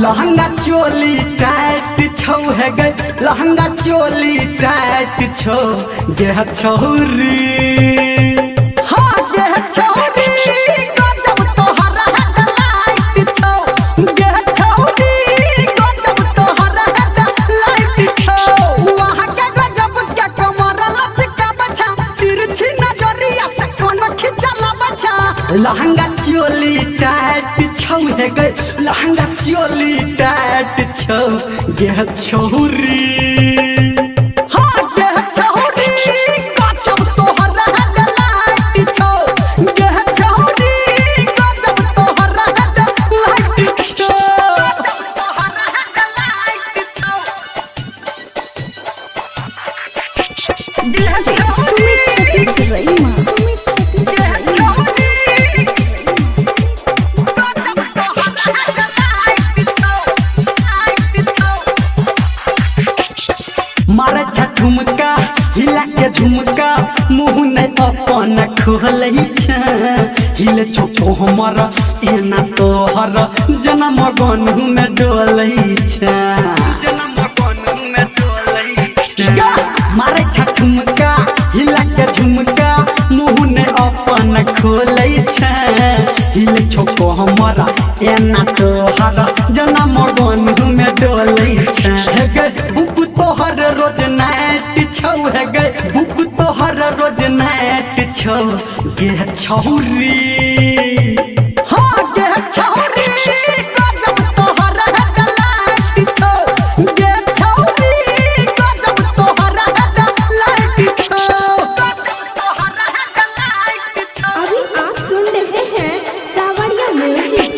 Lehenga choli tight छौ है गए, लहंगा चोली टाइट छौ देह छौरी, हाँ देह छौरी गजब तोहरा हेडलाइट छौ, देह छौरी गजब तोहरा हेडलाइट छौ। वहाँ के गजब के कमर लचका बछा, तिरछी नजरिया से कोन खिंचला बछा। लहंगा चोली टाइट छौ है गए, लहंगा चोली टाइट छौ देह छौरी, हाँ देह छौरी गजब तोहरा हेडलाइट छौ, देह छौरी गजब तोहरा हेडलाइट छौ। मारे झुमका हिला के झुमका मुँह नहीं अपन खोल हिले छोटो हमर एना तोहर जनम गनु में डोल, मारे झुमका हिला के झुमका मुँह नहीं अपन खोल हिले छोटो हमर एना तोहर जनम गनु में डोल। बुक तोहर रोज नाइट छौ है गए, बुक तोहर रोज नाइट छौ देह छौरी, हाँ देह छौरी गजब तोहर हेडलाइट छौ, देह छौरी गजब तोहर हेडलाइट छौ। अभी आप सुन रहे हैं सावरिया म्यूजिक।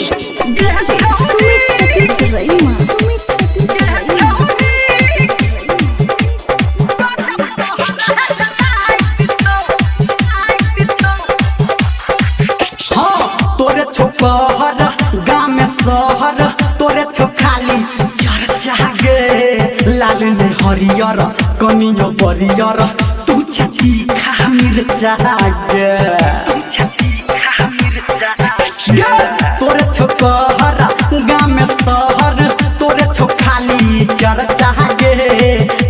गाँव में शहर तोरे छो खाली चर्चा गे, लाल ने हरियर कनियो बरियर तू छती खा मिर्चा गे, तोरे छो कहर गाँव में शहर तोरे छो खाली चर्चा गे,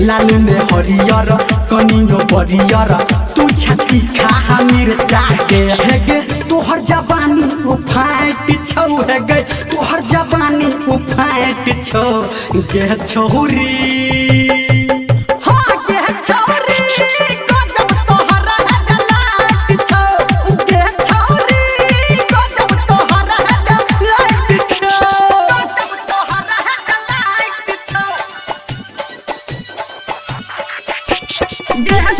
लाल ने हरियर कनियो बरियर तू छती खा मिर्चा गे। तोहर जवानी उफाट छौ है गए, तोहर जवानी उफाट छौ देह छौरी, हाँ देह छौरी गजब तोहरा हेडलाइट छौ, देह छौरी गजब तोहरा हेडलाइट छौ। DJ